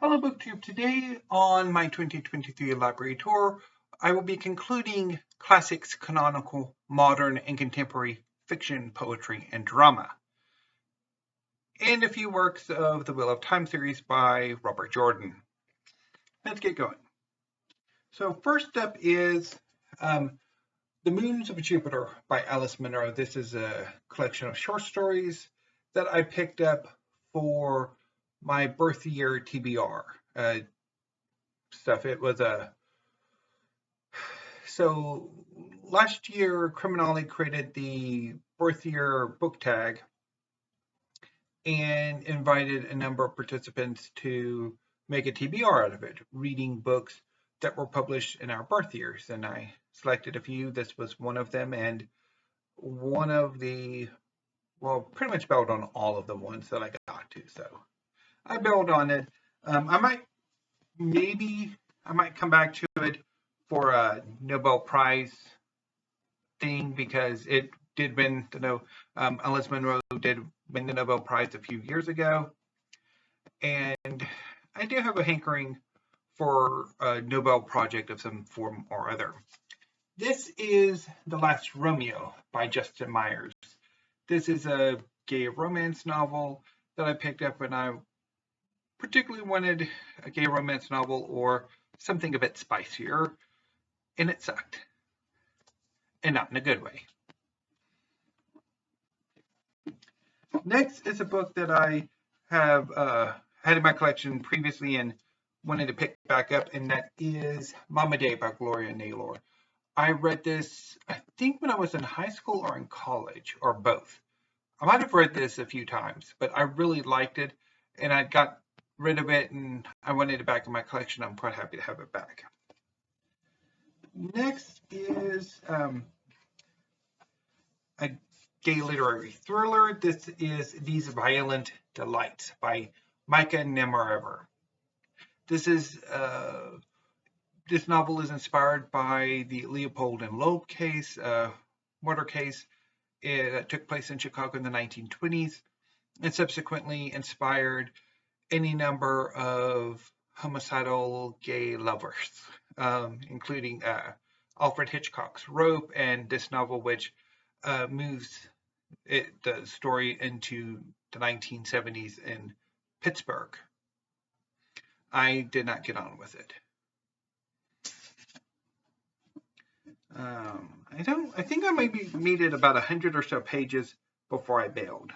Hello BookTube. Today on my 2023 library tour, I will be concluding classics, canonical, modern, and contemporary fiction, poetry, and drama, and a few works of the Wheel of Time series by Robert Jordan. Let's get going. So first up is The Moons of Jupiter by Alice Munro. This is a collection of short stories that I picked up for my birth year TBR stuff. It was so last year Criminale created the birth year book tag and invited a number of participants to make a TBR out of it, reading books that were published in our birth years. And I selected a few. This was one of them, and one of the, well, pretty much bailed on all of the ones that I got to. So I bailed on it. I might come back to it for a Nobel Prize thing because it did win, Alice Munro did win the Nobel Prize a few years ago. And I do have a hankering for a Nobel project of some form or other. This is The Last Romeo by Justin Myers. This is a gay romance novel that I picked up when I particularly wanted a gay romance novel or something a bit spicier, and it sucked. And not in a good way. Next is a book that I have had in my collection previously and wanted to pick back up, and that is Mama Day by Gloria Naylor. I read this, I think, when I was in high school or in college, or both. I might have read this a few times, but I really liked it, and I got rid of it, and I wanted it back in my collection. I'm quite happy to have it back. Next is a gay literary thriller. This is These Violent Delights by Micah Nemirever. This novel is inspired by the Leopold and Loeb case, murder case. It took place in Chicago in the 1920s and subsequently inspired any number of homicidal gay lovers, including Alfred Hitchcock's Rope and this novel, which moves the story into the 1970s in Pittsburgh. I did not get on with it. I think I maybe needed about 100 or so pages before I bailed.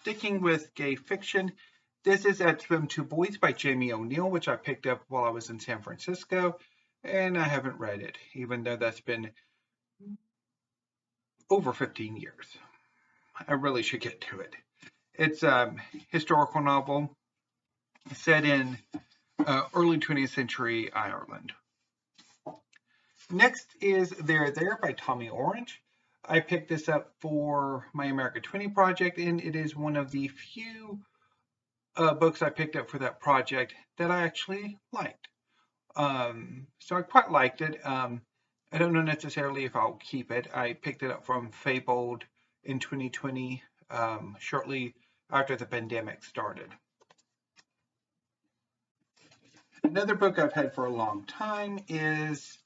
Sticking with gay fiction, this is At Swim Two Boys by Jamie O'Neill, which I picked up while I was in San Francisco, and I haven't read it, even though that's been over 15 years. I really should get to it. It's a historical novel set in early 20th century Ireland. Next is There There by Tommy Orange. I picked this up for my America 20 project, and it is one of the few books I picked up for that project that I actually liked. So I quite liked it. I don't know necessarily if I'll keep it. I picked it up from Fabled in 2020, shortly after the pandemic started. Another book I've had for a long time is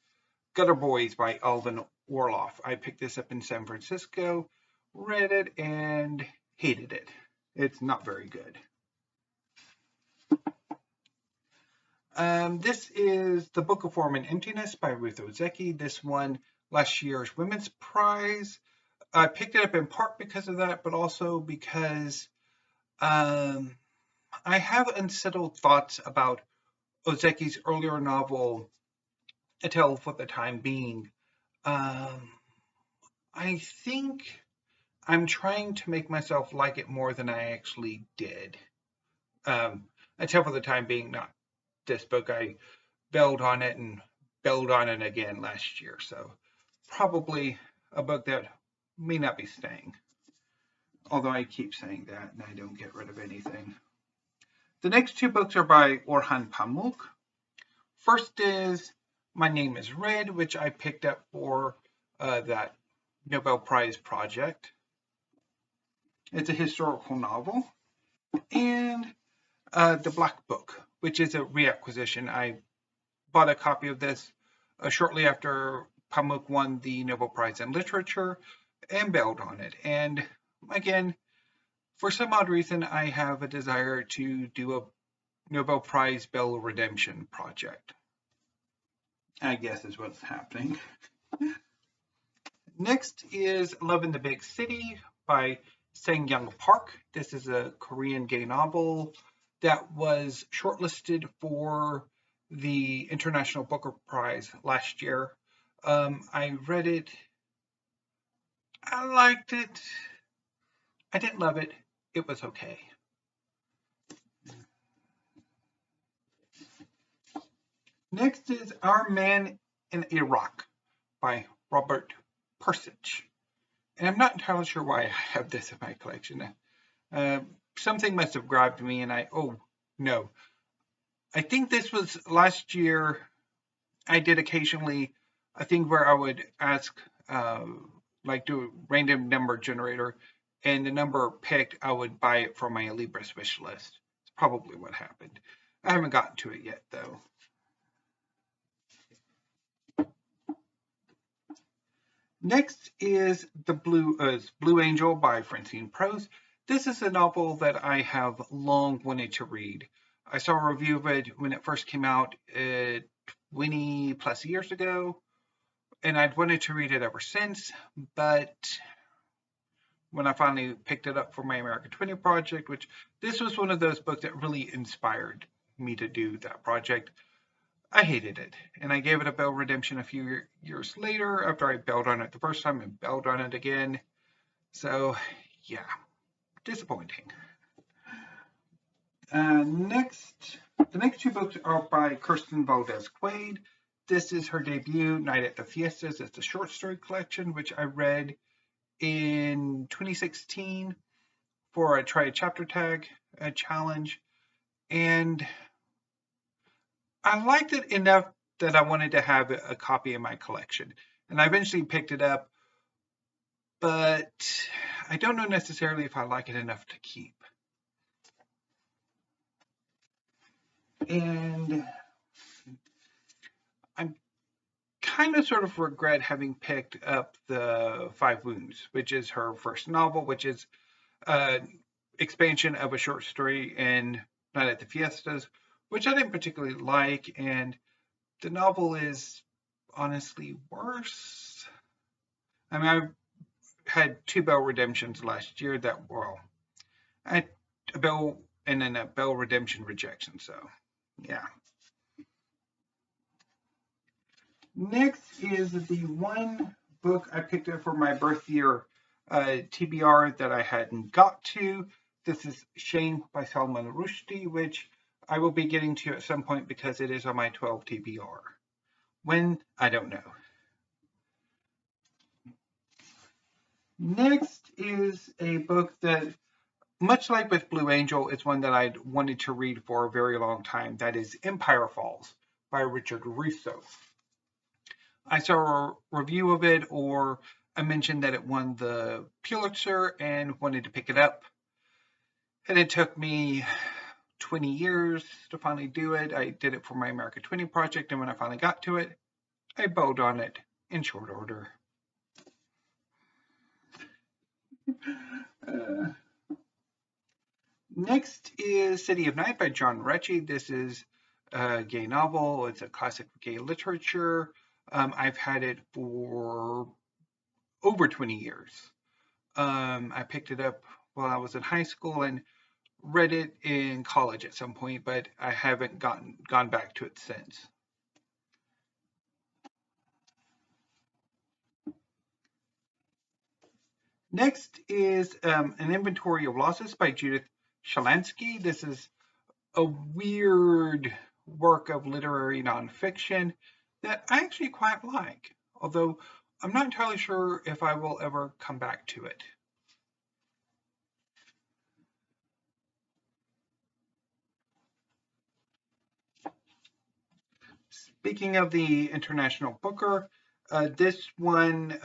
Gutter Boys by Alvin Orloff. I picked this up in San Francisco, read it, and hated it. It's not very good. This is The Book of Form and Emptiness by Ruth Ozeki. This won last year's Women's Prize. I picked it up in part because of that, but also because I have unsettled thoughts about Ozeki's earlier novel, A Tale for the Time Being. I think I'm trying to make myself like it more than I actually did. A Tale for the Time Being, not this book. I bailed on it and bailed on it again last year, so probably a book that may not be staying. Although I keep saying that and I don't get rid of anything. The next two books are by Orhan Pamuk. First is My Name is Red, which I picked up for that Nobel Prize project. It's a historical novel. And The Black Book, which is a reacquisition. I bought a copy of this shortly after Pamuk won the Nobel Prize in Literature and bailed on it. And again, for some odd reason, I have a desire to do a Nobel Prize bail redemption project. I guess is what's happening. Next is Love in the Big City by Sang-young Park. This is a Korean gay novel that was shortlisted for the International Booker Prize last year. I read it. I liked it. I didn't love it. It was okay. Next is Our Man in Iraq by Robert Persich. And I'm not entirely sure why I have this in my collection. Something must have grabbed me and oh no. I think this was last year. I did occasionally a thing where I would ask, like do a random number generator, and the number picked, I would buy it from my Libris wish list. It's probably what happened. I haven't gotten to it yet though. Next is the Blue Angel by Francine Prose. This is a novel that I have long wanted to read. I saw a review of it when it first came out 20 plus years ago, and I'd wanted to read it ever since, but when I finally picked it up for my America 20 project, which this was one of those books that really inspired me to do that project, I hated it, and I gave it a bail redemption a few years later after I bailed on it the first time and bailed on it again. So, yeah, disappointing. The next two books are by Kirsten Valdez Quaid. This is her debut, Night at the Fiestas. It's a short story collection, which I read in 2016 for a Try a Chapter Tag challenge. And I liked it enough that I wanted to have a copy in my collection. And I eventually picked it up, but I don't know necessarily if I like it enough to keep. And I'm kind of sort of regret having picked up The Five Wounds, which is her first novel, which is an expansion of a short story in Night at the Fiestas, which I didn't particularly like, and the novel is honestly worse. I mean, I had two bail redemptions last year that, well, I had a bail and then a bail redemption rejection, so yeah. Next is the one book I picked up for my birth year TBR that I hadn't got to. This is Shame by Salman Rushdie, which I will be getting to at some point because it is on my 12 TBR. When? I don't know. Next is a book that, much like with Blue Angel, is one that I'd wanted to read for a very long time. That is Empire Falls by Richard Russo. I saw a review of it, or I mentioned that it won the Pulitzer and wanted to pick it up. And it took me 20 years to finally do it. I did it for my America 20 project, and when I finally got to it, I bowed on it in short order. Next is City of Night by John Rechy. This is a gay novel. It's a classic gay literature. I've had it for over 20 years. I picked it up while I was in high school and read it in college at some point, but I haven't gone back to it since. Next is An Inventory of Losses by Judith Shalansky. This is a weird work of literary nonfiction that I actually quite like, although I'm not entirely sure if I will ever come back to it. Speaking of the International Booker, this one,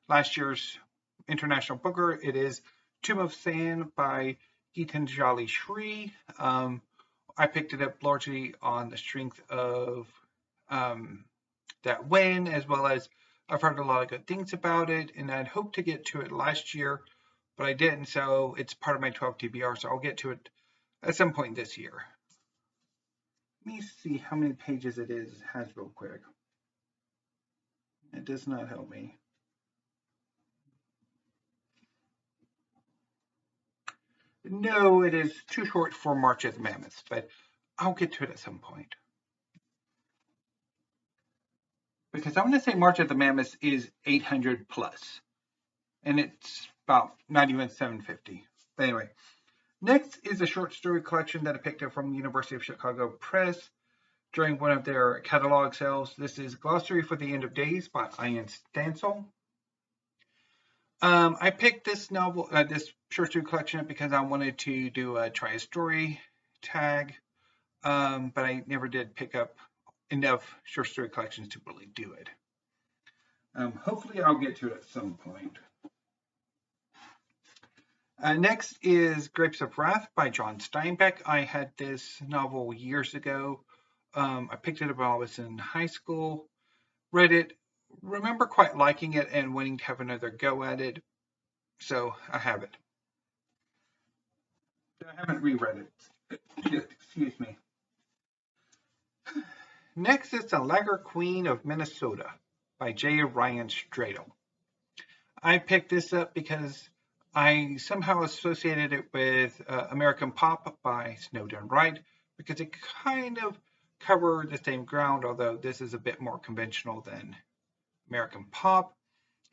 last year's International Booker, it is Tomb of Sand by Gitanjali Shri. I picked it up largely on the strength of that win, as well as I've heard a lot of good things about it, and I'd hoped to get to it last year, but I didn't, so it's part of my 12 TBR, so I'll get to it at some point this year. Let me see how many pages it has real quick. It does not help me. No, it is too short for March of the Mammoths, but I'll get to it at some point. Because I want to say March of the Mammoths is 800 plus, and it's about not even 750. But anyway, next is a short story collection that I picked up from University of Chicago Press during one of their catalog sales. This is Glossary for the End of Days by Ian Stansel. I picked this novel, this short story collection up because I wanted to do a try a story tag, but I never did pick up enough short story collections to really do it. Hopefully I'll get to it at some point. Next is Grapes of Wrath by John Steinbeck. I had this novel years ago. I picked it up when I was in high school, read it, remember quite liking it and wanting to have another go at it, so I have it. I haven't reread it. Excuse me. Next is The Lager Queen of Minnesota by J. Ryan Stradle. I picked this up because I somehow associated it with American Pop by Snowden Wright, because it kind of covered the same ground, although this is a bit more conventional than American Pop.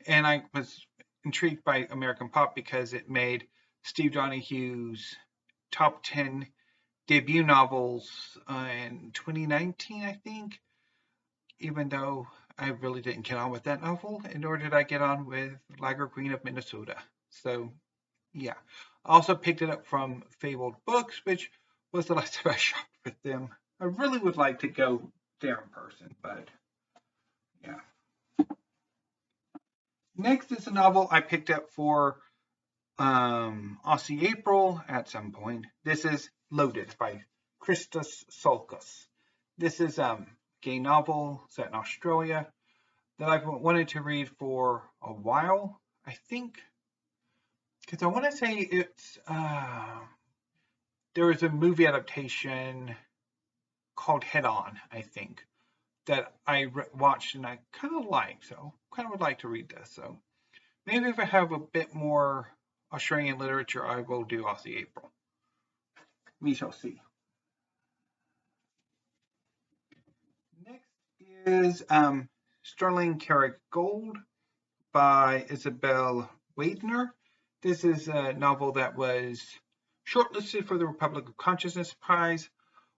And I was intrigued by American Pop because it made Steve Donohue's top 10 debut novels in 2019, I think, even though I really didn't get on with that novel, nor did I get on with Lager Queen of Minnesota. So, yeah. I also picked it up from Fabled Books, which was the last time I shopped with them. I really would like to go there in person, but yeah. Next is a novel I picked up for Aussie April at some point. This is Loaded by Christos Sulkas. This is a gay novel set in Australia that I've wanted to read for a while, I think, because I want to say it's there was a movie adaptation called Head On, I think, that I watched and I kind of liked, so kind of would like to read this. So maybe if I have a bit more Australian literature, I will do Aussie April. We shall see. Next is Sterling Carrick Gold by Isabel Wadner. This is a novel that was shortlisted for the Republic of Consciousness Prize,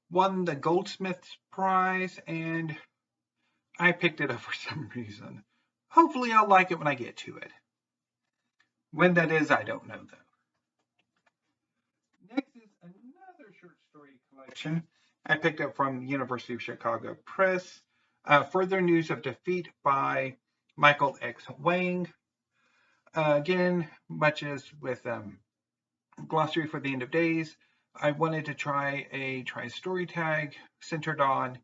won the Goldsmiths Prize, and I picked it up for some reason. Hopefully I'll like it when I get to it. When that is, I don't know though. Next is another short story collection I picked up from University of Chicago Press. Further News of Defeat by Michael X. Wang. Again, much as with Glossary for the End of Days, I wanted to try a story tag centered on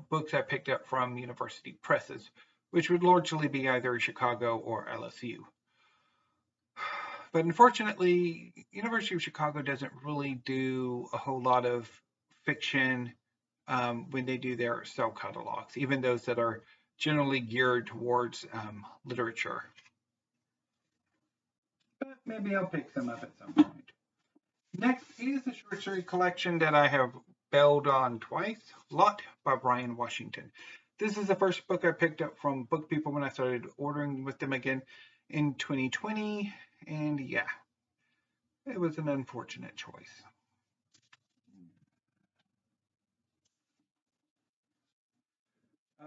books I picked up from university presses, which would largely be either Chicago or LSU. But unfortunately, University of Chicago doesn't really do a whole lot of fiction when they do their cell catalogs, even those that are generally geared towards literature. But maybe I'll pick some up at some point. Next is a short story collection that I have bailed on twice, Lot by Brian Washington. This is the first book I picked up from Book People when I started ordering with them again in 2020, and yeah, it was an unfortunate choice.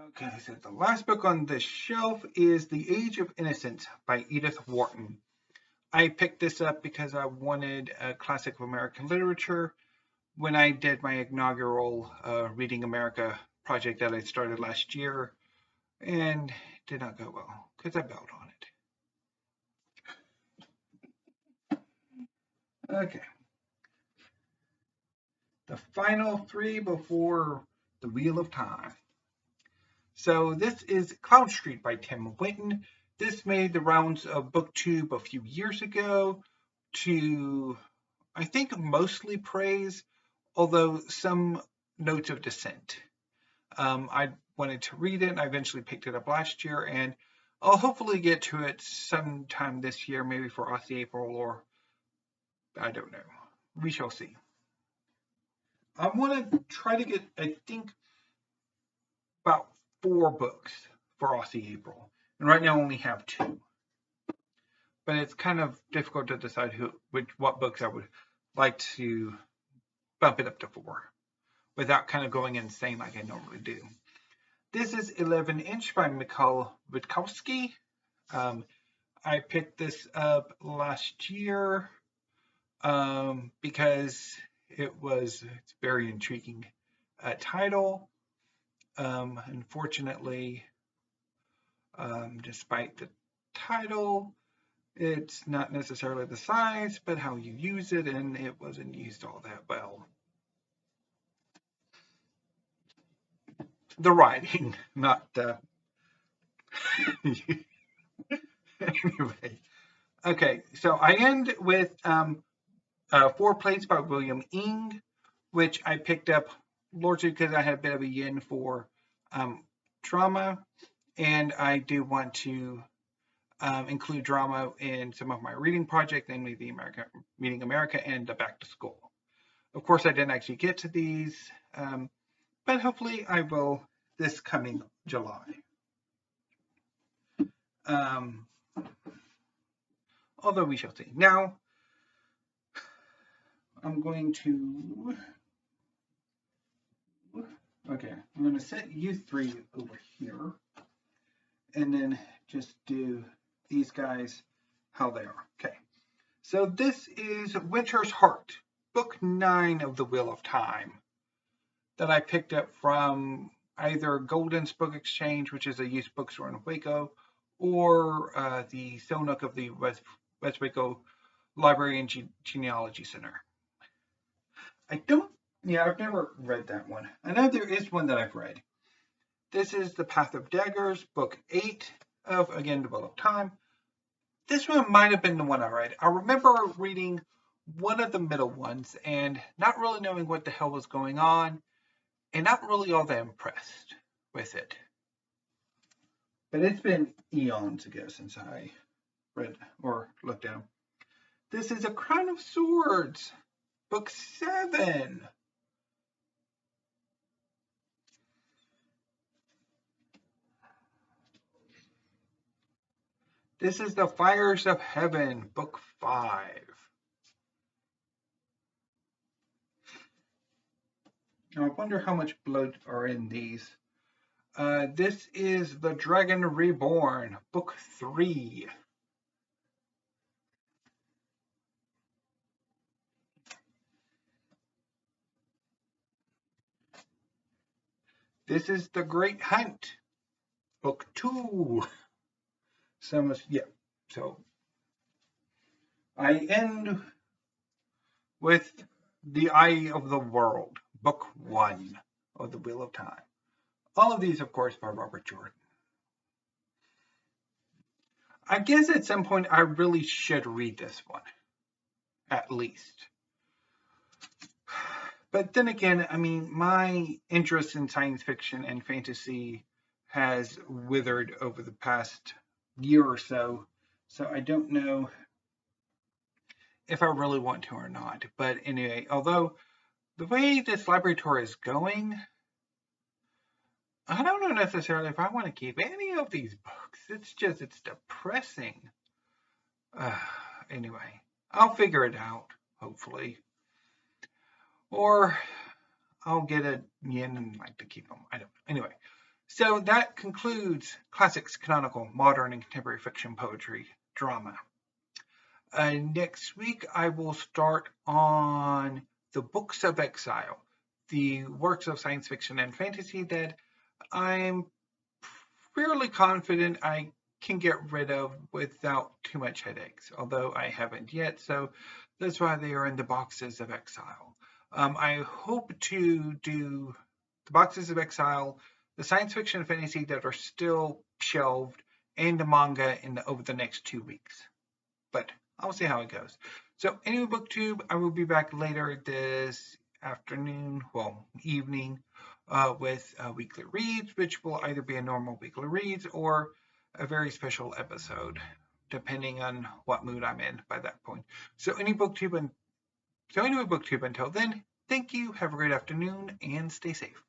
Okay, so the last book on this shelf is The Age of Innocence by Edith Wharton. I picked this up because I wanted a classic of American literature when I did my inaugural Reading America project that I started last year, and it did not go well because I bailed on it. Okay. The final 3 before the Wheel of Time. So this is Cloud Street by Tim Winton. This made the rounds of BookTube a few years ago to, I think, mostly praise, although some notes of dissent. I wanted to read it, and I eventually picked it up last year, and I'll hopefully get to it sometime this year, maybe for Aussie April, or I don't know. We shall see. I want to try to get, I think, about 4 books for Aussie April, and right now I only have 2. But it's kind of difficult to decide what books I would like to bump it up to 4 without kind of going insane like I normally do. This is 11 Inch by Mikhail Witkowski. I picked this up last year because it's a very intriguing title. Unfortunately, despite the title, it's not necessarily the size, but how you use it, and it wasn't used all that well. The writing, not the... Anyway. Okay, so I end with 4 Plates by William Ing, which I picked up largely because I had a bit of a yen for drama, and I do want to include drama in some of my reading projects, namely the Meeting America and the Back to School. Of course, I didn't actually get to these, but hopefully I will this coming July. Although we shall see. Now, I'm going to... Okay, I'm going to set you 3 over here, and then just do these guys how they are. Okay, so this is Winter's Heart, book 9 of the Wheel of Time, that I picked up from either Golden's Book Exchange, which is a used bookstore in Waco, or the Silnook of the West Waco Library and Genealogy Center. I've never read that one. I know there is one that I've read. This is The Path of Daggers, book 8 of, again, The Wheel of Time. This one might have been the one I read. I remember reading one of the middle ones and not really knowing what the hell was going on, and not really all that impressed with it. But it's been eons ago since I read or looked at them. This is A Crown of Swords, book 7. This is The Fires of Heaven, book 5. Now, I wonder how much blood are in these. This is The Dragon Reborn, book 3. This is The Great Hunt, book 2. So I end with The Eye of the World, book 1 of the Wheel of Time. All of these, of course, by Robert Jordan. I guess at some point I really should read this one, at least. But then again, I mean, my interest in science fiction and fantasy has withered over the past year or so, so I don't know if I really want to or not. But anyway, although the way this library tour is going, I don't know necessarily if I want to keep any of these books. It's depressing. Anyway, I'll figure it out, hopefully. Or I'll get a yen and like to keep them. I don't know. Anyway, so that concludes classics, canonical, modern, and contemporary fiction, poetry, drama. Next week, I will start on the Books of Exile, the works of science fiction and fantasy that I'm fairly confident I can get rid of without too much headaches, although I haven't yet, so that's why they are in the Boxes of Exile. I hope to do the Boxes of Exile, the science fiction and fantasy that are still shelved, and the manga over the next 2 weeks. But I'll see how it goes. So anyway, BookTube, I will be back later this afternoon, well, evening, with weekly reads, which will either be a normal weekly reads or a very special episode, depending on what mood I'm in by that point. So anyway, BookTube, until then, thank you, have a great afternoon, and stay safe.